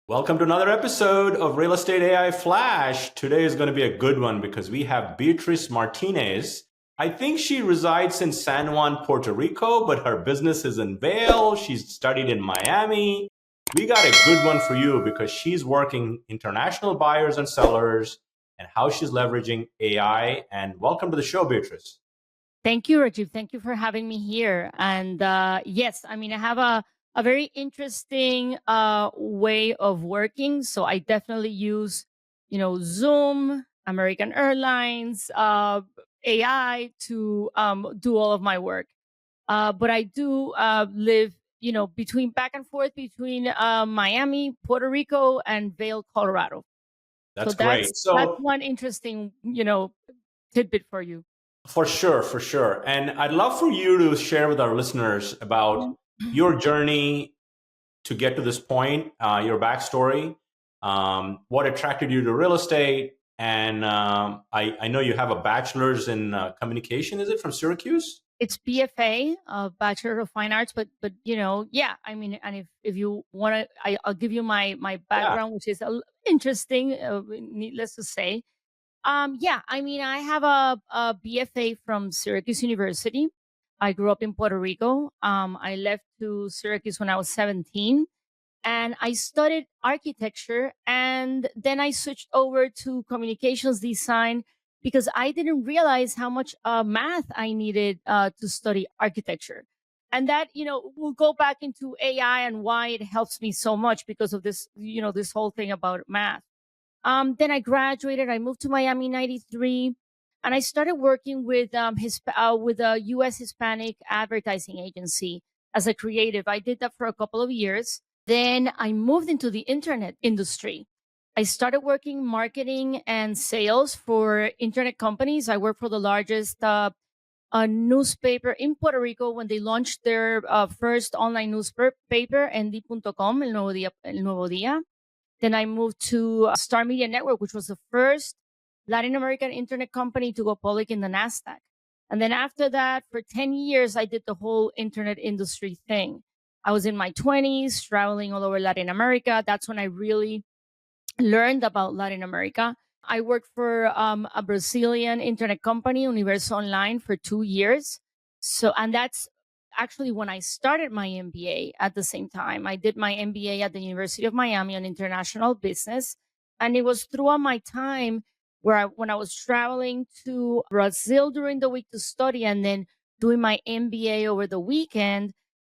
Welcome to another episode of Real Estate AI Flash. Today is going to be a good one because we have Beatriz Martinez. I think she resides in San Juan, Puerto Rico, but her business is in Vail. She's studied in Miami. We got a good one for you because she's working international buyers and sellers and how she's leveraging AI. And welcome to the show, Beatriz. Thank you, Rajiv. Thank you for having me here. And yes, I mean, I have a very interesting way of working. So I definitely use, Zoom, American Airlines, AI to do all of my work. But I do live, between back and forth between Miami, Puerto Rico, and Vail, Colorado. So That's that's great. that's So, one interesting, tidbit for you. for sure, for sure. And I'd love for you to share with our listeners about your journey to get to this point, your backstory, what attracted you to real estate. And I know you have a bachelor's in communication. Is it from Syracuse? It's BFA, Bachelor of Fine Arts, but yeah. I mean, and if you want to, I'll give you my Yeah. background, which is interesting. Needless to say, yeah. I mean, I have a BFA from Syracuse University. I grew up in Puerto Rico. I left to Syracuse when I was 17, and I studied architecture, and then I switched over to communications design because I didn't realize how much math I needed to study architecture. And that, will go back into AI and why it helps me so much because of this, this whole thing about math. Then I graduated. I moved to Miami '93, and I started working with with a U.S. Hispanic advertising agency as a creative. I did that for a couple of years. Then I moved into the internet industry. I started working marketing and sales for internet companies. I worked for the largest newspaper in Puerto Rico when they launched their first online newspaper, ND.com, El Nuevo Día. Then I moved to Star Media Network, which was the first Latin American internet company to go public in the NASDAQ. And then after that, for 10 years, I did the whole internet industry thing. I was in my 20s, traveling all over Latin America. That's when I really learned about Latin America. I worked for a Brazilian internet company, Universo Online, for 2 years. So, and that's actually when I started my MBA at the same time. I did my MBA at the University of Miami on international business. And it was throughout my time when I was traveling to Brazil during the week to study and then doing my MBA over the weekend.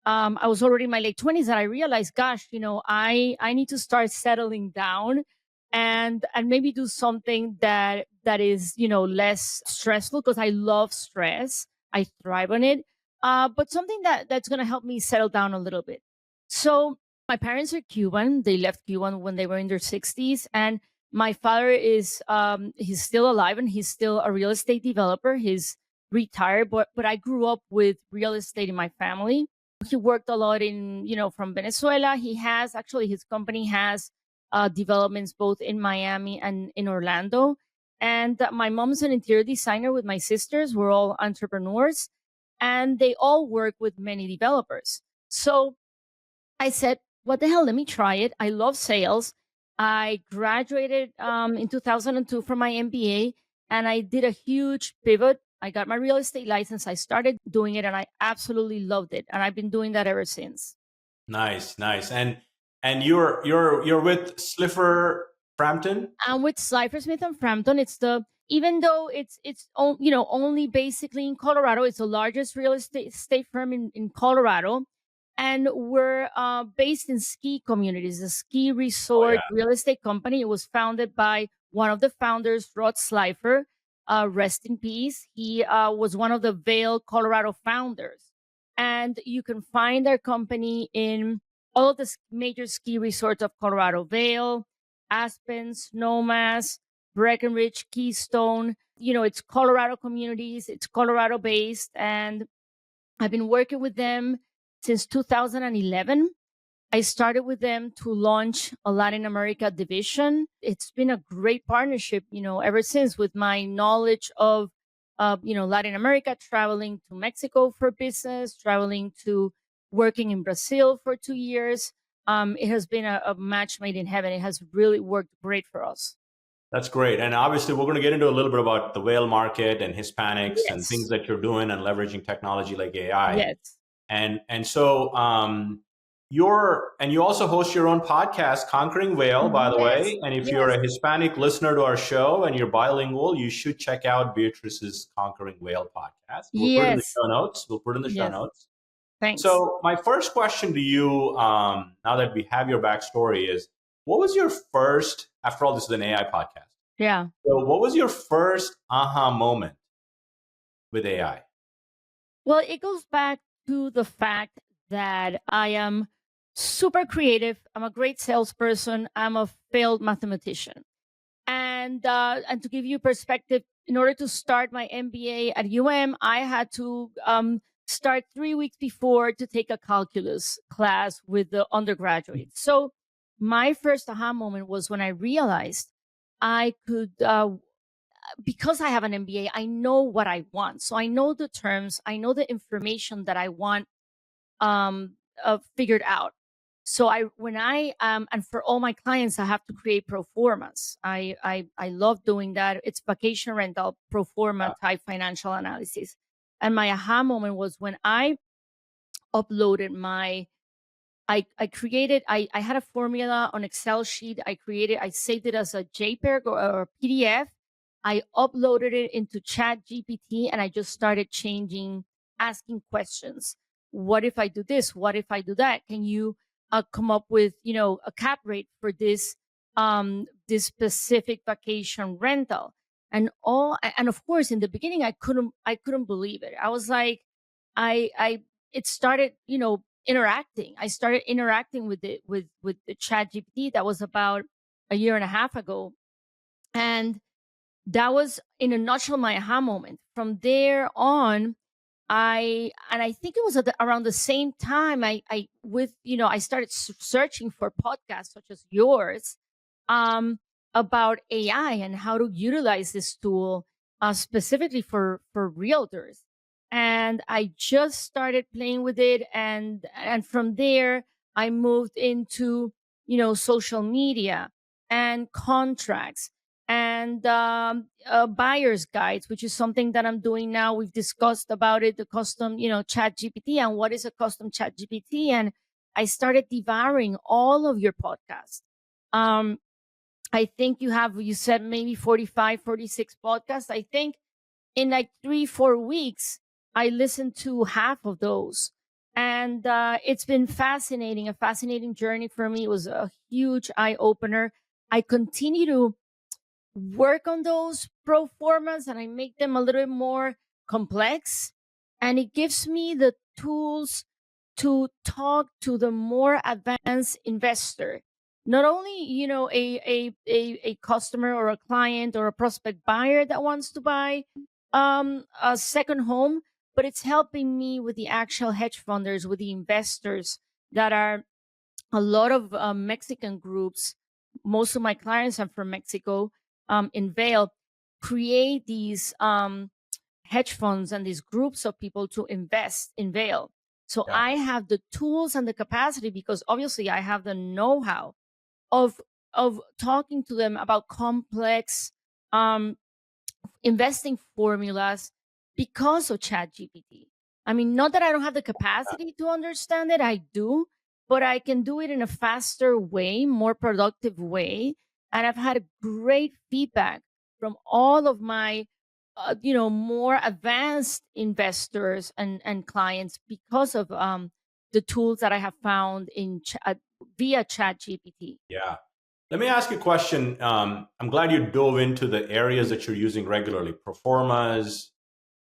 I was already in my late 20s and I realized, gosh, I need to start settling down and maybe do something that is, less stressful because I love stress. I thrive on it. But something that's going to help me settle down a little bit. So my parents are Cuban. They left Cuba when they were in their 60s. And my father he's still alive and he's still a real estate developer. He's retired, but I grew up with real estate in my family. He worked a lot in, from Venezuela. His company has developments both in Miami and in Orlando. And my mom's an interior designer with my sisters. We're all entrepreneurs and they all work with many developers. So I said, what the hell? Let me try it. I love sales. I graduated in 2002 from my MBA and I did a huge pivot. I got my real estate license. I started doing it and I absolutely loved it. And I've been doing that ever since. Nice, nice. And you're with Slipher Frampton? And with Cypher Smith and Frampton, even though only basically in Colorado, it's the largest real estate firm in Colorado. And we're based in ski communities, a ski Oh resort yeah. real estate company. It was founded by one of the founders, Rod Slifer, rest in peace. He was one of the Vail, Colorado founders. And you can find our company in all of the major ski resorts of Colorado: Vail, Aspen, Snowmass, Breckenridge, Keystone. It's Colorado communities, it's Colorado based. And I've been working with them since 2011. I started with them to launch a Latin America division. It's been a great partnership, ever since, with my knowledge of, Latin America, traveling to Mexico for business, traveling to working in Brazil for 2 years. it has been a match made in heaven. It has really worked great for us. That's great. And obviously, we're going to get into a little bit about the whale market and Hispanics and things Yes. that you're doing and leveraging technology like AI. Yes. And so you also host your own podcast, Conquering Whale, by the Yes. way. And if you're Yes. a Hispanic listener to our show and you're bilingual, you should check out Beatrice's Conquering Whale podcast. We'll put it in the Yes. show notes. We'll put it in the show Yes. notes. Thanks. So my first question to you, now that we have your backstory, is what was your first? After all, this is an AI podcast. Yeah. So what was your first aha moment with AI? Well, it goes back to the fact that I am super creative. I'm a great salesperson. I'm a failed mathematician. And to give you perspective, in order to start my MBA at I had to start 3 weeks before to take a calculus class with the undergraduates. So my first aha moment was when I realized I could, because I have an MBA, I know what I want. So I know the terms, I know the information that I want figured out. So and for all my clients, I have to create pro formas. I love doing that. It's vacation rental pro forma type financial analysis. And my aha moment was when I uploaded I had a formula on Excel sheet. I saved it as a JPEG or a PDF. I uploaded it into Chat GPT and I just started asking questions. What if I do this? What if I do that? Can you come up with, a cap rate for this specific vacation rental? And of course, in the beginning, I couldn't believe it. I was like, it started, interacting. I started interacting with the Chat GPT. That was about a year and a half ago. And that was in a nutshell my aha moment. From there on, I think it was around the same time I started searching for podcasts such as yours about AI and how to utilize this tool specifically for realtors. And I just started playing with it, and from there I moved into social media and contracts and buyer's guides, which is something that I'm doing now. We've discussed about it, the custom, Chat GPT, and what is a custom Chat GPT. And I started devouring all of your podcasts. I think you said maybe 45, 46 podcasts. I think in like 3-4 weeks, I listened to half of those. And it's been fascinating, a fascinating journey for me. It was a huge eye opener. I continue to work on those pro formas and I make them a little bit more complex. And it gives me the tools to talk to the more advanced investor. Not only, a customer or a client or a prospect buyer that wants to buy a second home, but it's helping me with the actual hedge funders, with the investors that are a lot of Mexican groups. Most of my clients are from Mexico. In Vail, create these hedge funds and these groups of people to invest in Vail. So Yeah. I have the tools and the capacity, because obviously I have the know-how of talking to them about complex investing formulas because of Chat GPT. I mean, not that I don't have the capacity to understand it, I do, but I can do it in a faster way, more productive way. And I've had great feedback from all of my, more advanced investors and clients because of the tools that I have found via Chat GPT. Yeah. Let me ask you a question. I'm glad you dove into the areas that you're using regularly, performas,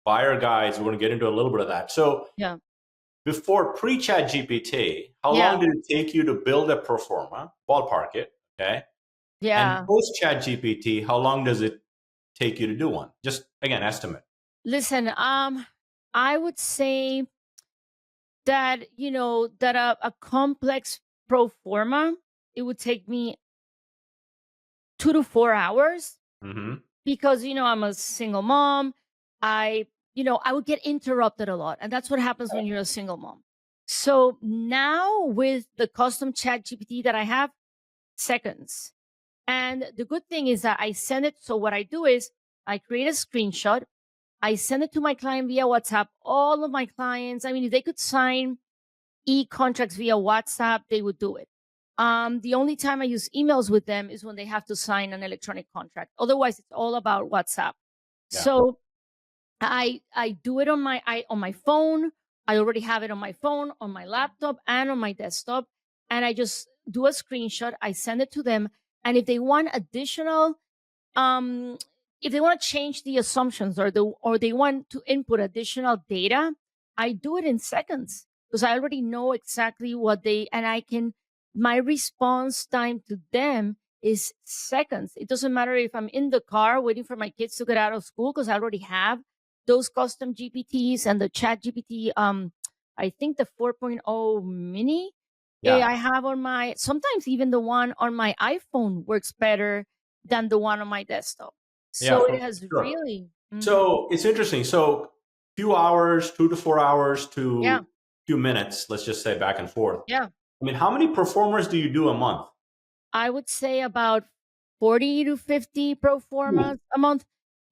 buyer guides. We're going to get into a little bit of that. So Yeah. before pre-chat GPT, how Yeah. long did it take you to build a performa, ballpark it, okay? Yeah. And post-chat GPT, how long does it take you to do one? Just, again, estimate. Listen, I would say that, a complex pro forma, it would take me 2 to 4 hours Mm-hmm. because, I'm a single mom. I would get interrupted a lot. And that's what happens when you're a single mom. So now with the custom chat GPT that I have, seconds. And the good thing is that I send it. So what I do is I create a screenshot. I send it to my client via WhatsApp. All of my clients, I mean, if they could sign e-contracts via WhatsApp, they would do it. The only time I use emails with them is when they have to sign an electronic contract. Otherwise, it's all about WhatsApp. Yeah. So I do it on my phone. I already have it on my phone, on my laptop, and on my desktop. And I just do a screenshot. I send it to them. And if they want additional, um, if they want to change the assumptions or they want to input additional data, I do it in seconds because I already know exactly what they and I can. My response time to them is seconds. It doesn't matter if I'm in the car waiting for my kids to get out of school because I already have those custom GPTs and the chat GPT. I think the 4.0 mini Yeah. I have on my, sometimes even the one on my iPhone works better than the one on my desktop. Yeah, So for it has sure. really, So it's interesting. So few hours, 2 to 4 hours yeah, to few minutes, let's just say back and forth. yeah. I mean, how many performers do you do a month? I would say about 40 to 50 pro Ooh, formas a month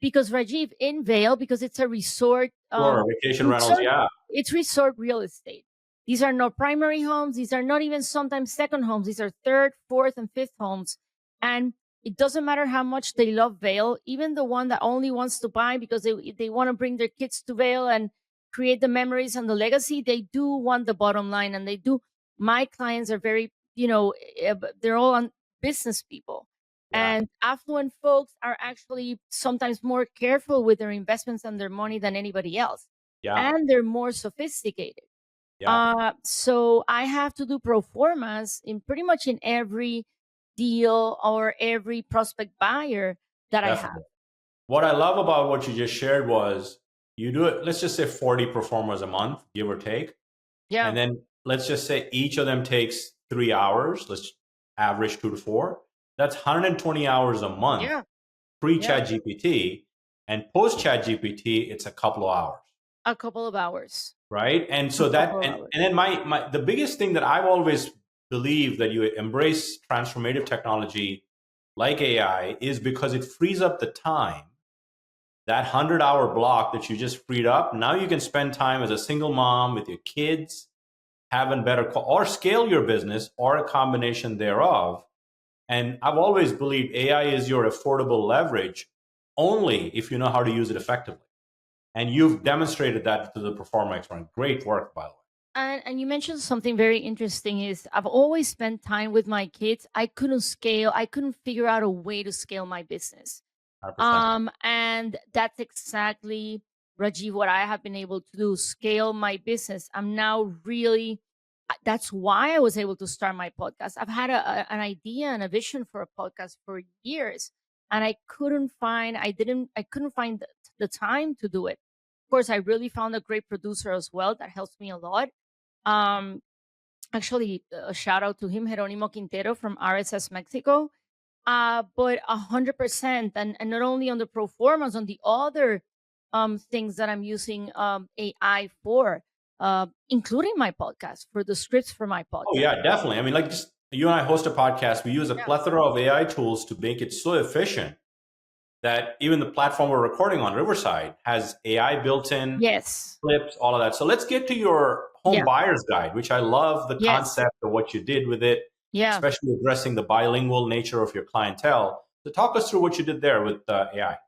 because Rajiv in Vail, because it's a resort, sure. Vacation rentals. Yeah. it's resort real estate. These are not primary homes. These are not even sometimes second homes. These are third, fourth, and fifth homes. And it doesn't matter how much they love Vail, even the one that only wants to buy because they want to bring their kids to Vail and create the memories and the legacy. They do want the bottom line and they do. My clients are very, they're all on business people. Yeah. And affluent folks are actually sometimes more careful with their investments and their money than anybody else. Yeah. And they're more sophisticated. Yeah. So I have to do pro formas in pretty much in every deal or every prospect buyer that I have. Definitely. What I love about what you just shared was you do it, let's just say 40 performers a month, give or take. Yeah. And then let's just say each of them takes 3 hours. Let's average 2 to 4. That's 120 hours a month Yeah. pre Yeah. Chat GPT. And post Chat GPT, it's a couple of hours. A couple of hours. Right. And A so that, couple of and, hours. and then the biggest thing that I've always believed that you embrace transformative technology like AI is because it frees up the time. That 100-hour block that you just freed up, now you can spend time as a single mom with your kids, having better or scale your business or a combination thereof. And I've always believed AI is your affordable leverage only if you know how to use it effectively. And you've demonstrated that to the Performer Expert. Great work, by the way. And you mentioned something very interesting is I've always spent time with my kids. I couldn't scale. I couldn't figure out a way to scale my business. 100%. And that's exactly, Rajiv, what I have been able to do, scale my business. I'm now really, that's why I was able to start my podcast. I've had an idea and a vision for a podcast for years, and I couldn't find, I couldn't find the time to do it. Of course, I really found a great producer as well that helps me a lot. Um, Actually, a shout out to him, Jeronimo Quintero from RSS Mexico. But 100%, and not only on the pro formas, on the other things that I'm using AI for, including my podcast, for the scripts for my Oh, podcast. yeah, definitely. I mean, like just you and I host a podcast. We use a Yeah. plethora of AI tools to make it so efficient that even the platform we're recording on, Riverside, has AI built in, Yes. clips, all of that. So let's get to your home Yeah. buyer's guide, which I love the Yes. concept of what you did with it, Yeah. especially addressing the bilingual nature of your clientele. So talk us through what you did there with AI.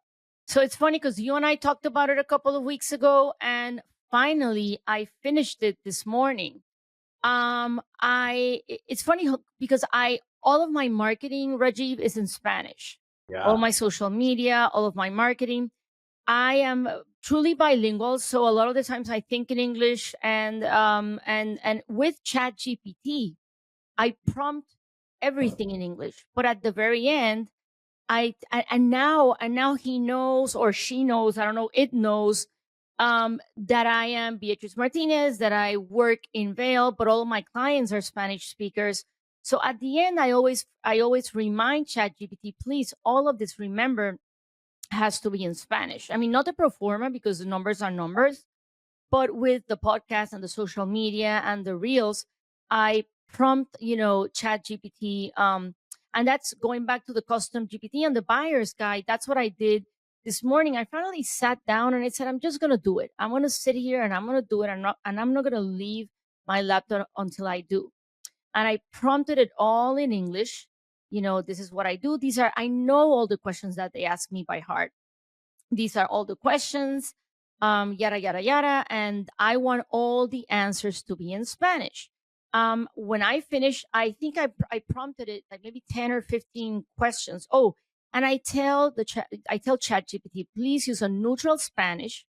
So it's funny because you and I talked about it a couple of weeks ago, and finally I finished it this morning. It's funny because all of my marketing, Rajiv, is in Spanish. All Yeah. my social media, all of my marketing. I am truly bilingual, so a lot of the times I think in English, and with Chat GPT, I prompt everything in English. But at the very end, and now he knows or she knows, I don't know, it knows that I am Beatriz Martinez, that I work in Vail, but all of my clients are Spanish speakers. So at the end, I always remind ChatGPT, please, all of this, remember, has to be in Spanish. I mean, not the pro forma because the numbers are numbers, But with the podcast and the social media and the reels, I prompt, Chat GPT. And that's going back to the custom GPT and the buyer's guide. That's what I did this morning. I finally sat down and I said, I'm just going to do it. I'm going to sit here and I'm going to do it. And I'm not going to leave my laptop until I do. And I prompted it all in English. This is what I do. I know all the questions that they ask me by heart. These are all the questions, yada, yada, yada. And I want all the answers to be in Spanish. When I finish, I think I prompted it like maybe 10 or 15 questions. Oh, and I tell ChatGPT, please use a neutral Spanish.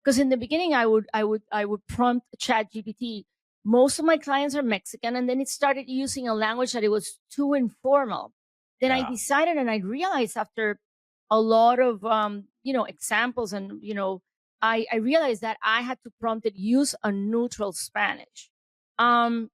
Because in the beginning, I would prompt ChatGPT. Most of my clients are Mexican, and then it started using a language that it was too informal. Then I decided, and I realized after a lot of examples, and I realized that I had to prompt it use a neutral Spanish. And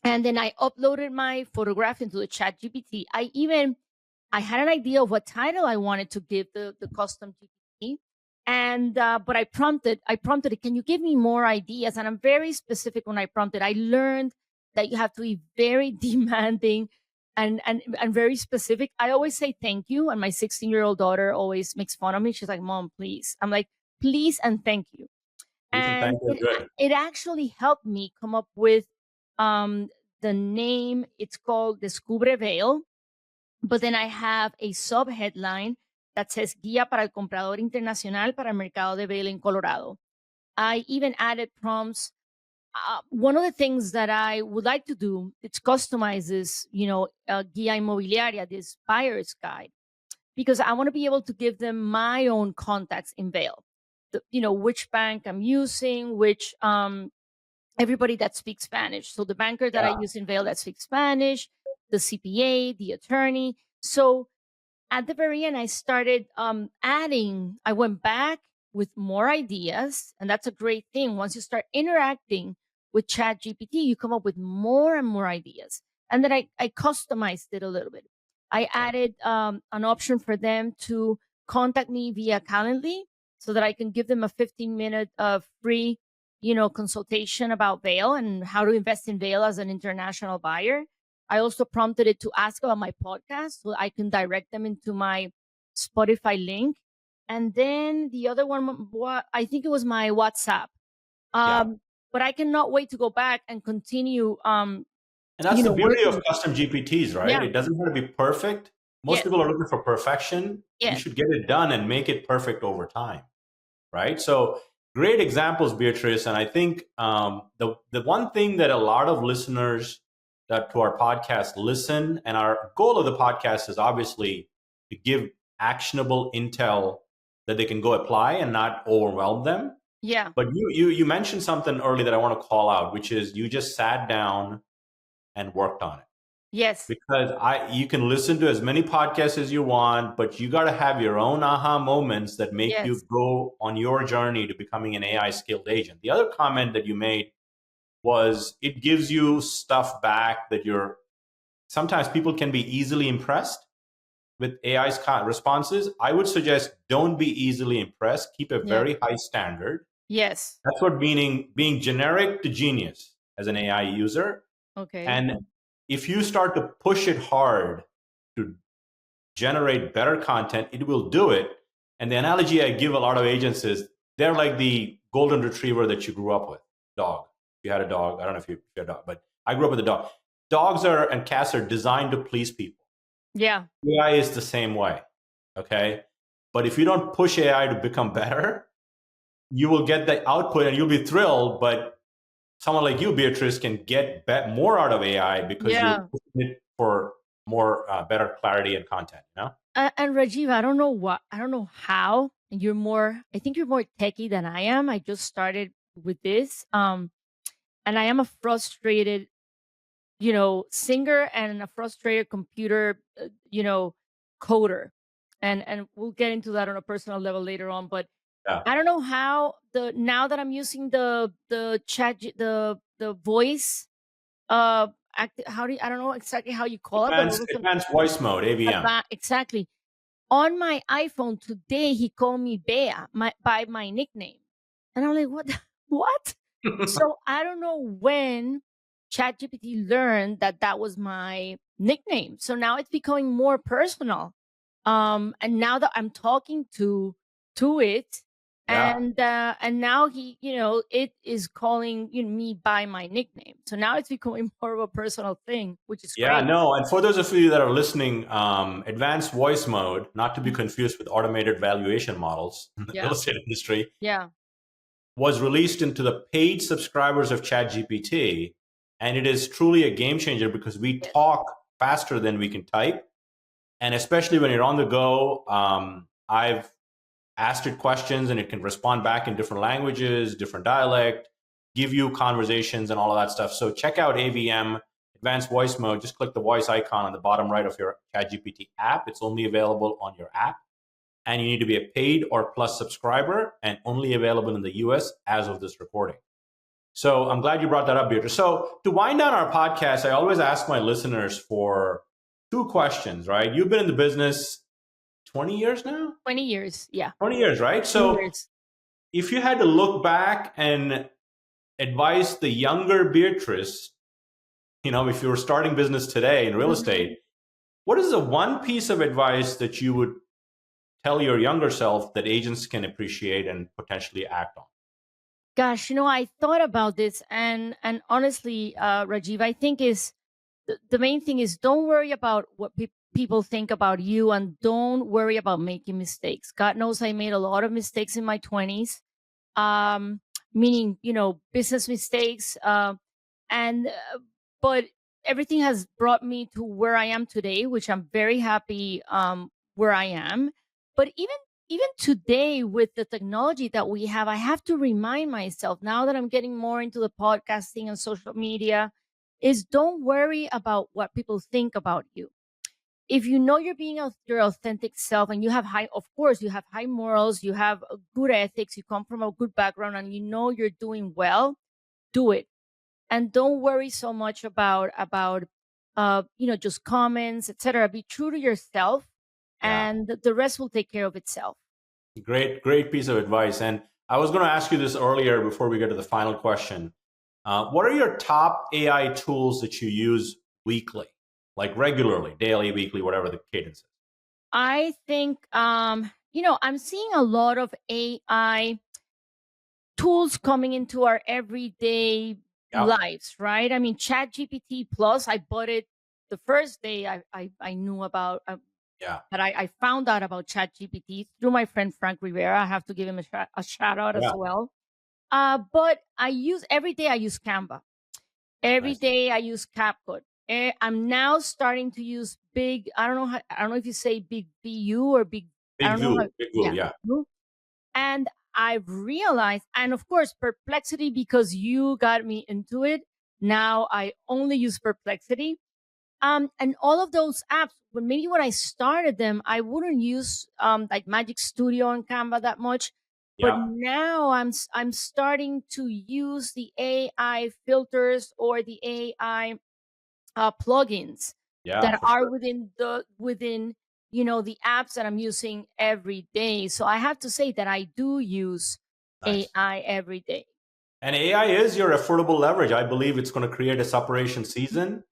then I uploaded my photograph into the ChatGPT. I had an idea of what title I wanted to give the custom GPT. And but I prompted it, can you give me more ideas? And I'm very specific when I prompted. I learned that you have to be very demanding and very specific. I always say thank you, and my 16-year-old daughter always makes fun of me. She's like, Mom, please. I'm like, please and thank you. And it actually helped me come up with the name. It's called Descubre Veil. But then I have a sub-headline that says Guía para el Comprador Internacional para el Mercado de Veil en Colorado. I even added prompts. One of the things that I would like to do, it's customize this, Guía Inmobiliaria, this buyer's guide, because I want to be able to give them my own contacts in Vail. Which bank I'm using, which everybody that speaks Spanish. So the banker that I use in Vail that speaks Spanish, the CPA, the attorney. So at the very end, I started adding, I went back with more ideas. And that's a great thing. Once you start interacting with ChatGPT, you come up with more and more ideas. And then I customized it a little bit. I added an option for them to contact me via Calendly so that I can give them a 15-minute free, consultation about Vail and how to invest in Vail as an international buyer. I also prompted it to ask about my podcast so I can direct them into my Spotify link. And then the other one, I think it was my WhatsApp. But I cannot wait to go back and continue. And that's the beauty of custom GPTs, right? Yeah. It doesn't have to be perfect. Most people are looking for perfection. You should get it done and make it perfect over time, right? So great examples, Beatriz. And I think the one thing that a lot of listeners that to our podcast listen, and our goal of the podcast is obviously to give actionable intel that they can go apply and not overwhelm them. Yeah. But you mentioned something earlier that I want to call out, which is you just sat down and worked on it. Yes. Because you can listen to as many podcasts as you want, but you got to have your own aha moments that make you go on your journey to becoming an AI skilled agent. The other comment that you made was it gives you stuff back that sometimes people can be easily impressed with AI's responses. I would suggest don't be easily impressed. Keep a very high standard. Yes. That's what being generic to genius as an AI user. Okay. And if you start to push it hard to generate better content, it will do it. And the analogy I give a lot of agents is they're like the golden retriever that you grew up with, dog. If you had a dog, I don't know if you had a dog, but I grew up with a dog. Dogs and cats are designed to please people. Yeah. AI is the same way. Okay. But if you don't push AI to become better, you will get the output and you'll be thrilled. But someone like you, Beatriz, can get more out of AI because you're pushing it for more better clarity and content. And Rajiv, I don't know how. And I think you're more techie than I am. I just started with this. And I am a frustrated, singer and a frustrated computer, coder. And we'll get into that on a personal level later on. But I don't know how now that I'm using the chat, the voice, I don't know exactly how you call it. Advanced voice mode, AVM. Exactly. On my iPhone today, he called me Bea by my nickname. And I'm like, what? So I don't know when ChatGPT learned that that was my nickname. So now it's becoming more personal. And now that I'm talking to it, Yeah. and now it is calling me by my nickname. So now it's becoming more of a personal thing, which is Yeah, great. no. And for those of you that are listening, advanced voice mode, not to be confused with automated valuation models in the real Yeah, estate industry, yeah, was released into the paid subscribers of ChatGPT. And it is truly a game changer because we yes, talk faster than we can type. And especially when you're on the go, I've asked it questions and it can respond back in different languages, different dialect, give you conversations and all of that stuff. So check out AVM, Advanced Voice Mode. Just click the voice icon on the bottom right of your ChatGPT app. It's only available on your app. And you need to be a paid or plus subscriber and only available in the US as of this recording. So I'm glad you brought that up, Beatrice. So to wind down our podcast, I always ask my listeners for two questions, right? You've been in the business 20 years now? 20 years. Yeah, 20 years, right? 20 So years. if you had to look back and advise the younger Beatrice, if you were starting business today in real Mhm. estate, what is the one piece of advice that you would tell your younger self that agents can appreciate and potentially act on? Gosh, I thought about this, and honestly, Rajiv, I think is the main thing is don't worry about what people think about you, and don't worry about making mistakes. God knows I made a lot of mistakes in my 20s, um, meaning business mistakes, and but everything has brought me to where I am today, which I'm very happy where I am. But even today, with the technology that we have, I have to remind myself, now that I'm getting more into the podcasting and social media, is don't worry about what people think about you. If you know you're being your authentic self, and you have high, of course, you have high morals, you have good ethics, you come from a good background, and you know you're doing well, do it. And don't worry so much about just comments, etc. Be true to yourself, Yeah, and the rest will take care of itself. great piece of advice. And I was going to ask you this earlier before we get to the final question. What are your top AI tools that you use weekly, like regularly, daily, weekly, whatever the cadence is? I think I'm seeing a lot of AI tools coming into our everyday Yeah, lives, right? I mean, Chat GPT Plus, I bought it the first day I knew about, yeah, but I found out about Chat GPT through my friend Frank Rivera. I have to give him a shout out as yeah. well. But every day I use Canva. Every Nice. day I use CapCut. I'm now starting to use I don't know if you say big BU or big, I don't know how, Big view, yeah, yeah. and I've realized, and of course, Perplexity, because you got me into it. Now I only use Perplexity. And all of those apps, maybe when I started them, I wouldn't use like Magic Studio and Canva that much. But Yeah, now I'm starting to use the AI filters or the AI plugins yeah, that for are sure. within the apps that I'm using every day. So I have to say that I do use Nice. AI every day. And AI is your affordable leverage. I believe it's going to create a separation season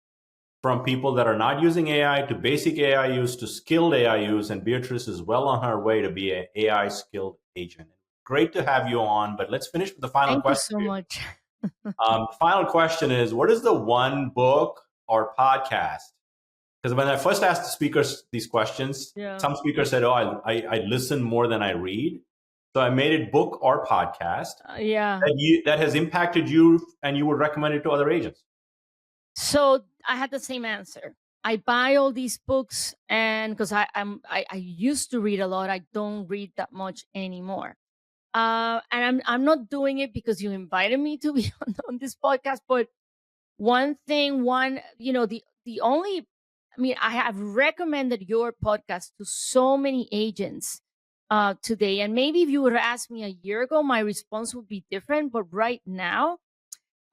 from people that are not using AI to basic AI use to skilled AI use. And Beatrice is well on her way to be an AI skilled agent. Great to have you on, but let's finish with the final Thank you question. so much. Final question is, what is the one book or podcast? Because when I first asked the speakers these questions, Yeah. some speakers said, "Oh, I listen more than I read." So I made it book or podcast Yeah. that has impacted you, and you would recommend it to other agents. So I had the same answer. I buy all these books, and because I used to read a lot, I don't read that much anymore. And I'm not doing it because you invited me to be on this podcast. But the only, I mean, I have recommended your podcast to so many agents today, and maybe if you would have asked me a year ago, my response would be different. But right now,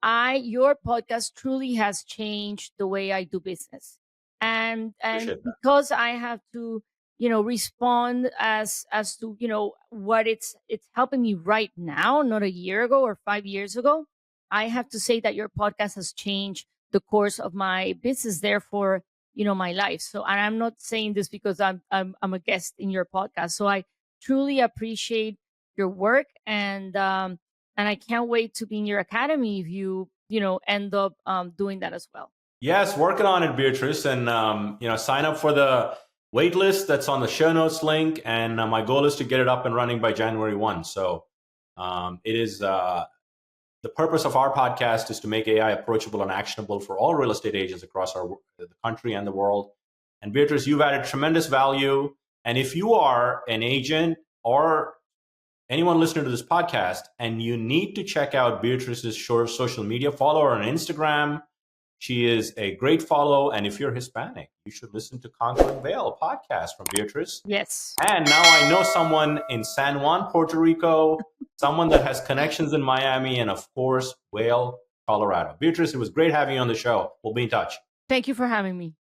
your podcast truly has changed the way I do business. And Appreciate that. because I have to respond as to what it's helping me right now, not a year ago or 5 years ago. I have to say that your podcast has changed the course of my business, therefore my life. So, and I'm not saying this because I'm a guest in your podcast. So I truly appreciate your work, and I can't wait to be in your academy if you end up doing that as well. Yes, working on it, Beatrice, and sign up for the wait list that's on the show notes link. And my goal is to get it up and running by January 1. So it is the purpose of our podcast is to make AI approachable and actionable for all real estate agents across the country and the world. And Beatrice, you've added tremendous value. And if you are an agent or anyone listening to this podcast and you need to check out Beatrice's social media, follow her on Instagram. She is a great follow. And if you're Hispanic, you should listen to Conquering Vale, a podcast from Beatrice. Yes. And now I know someone in San Juan, Puerto Rico, someone that has connections in Miami, and of course, Vail, Colorado. Beatrice, it was great having you on the show. We'll be in touch. Thank you for having me.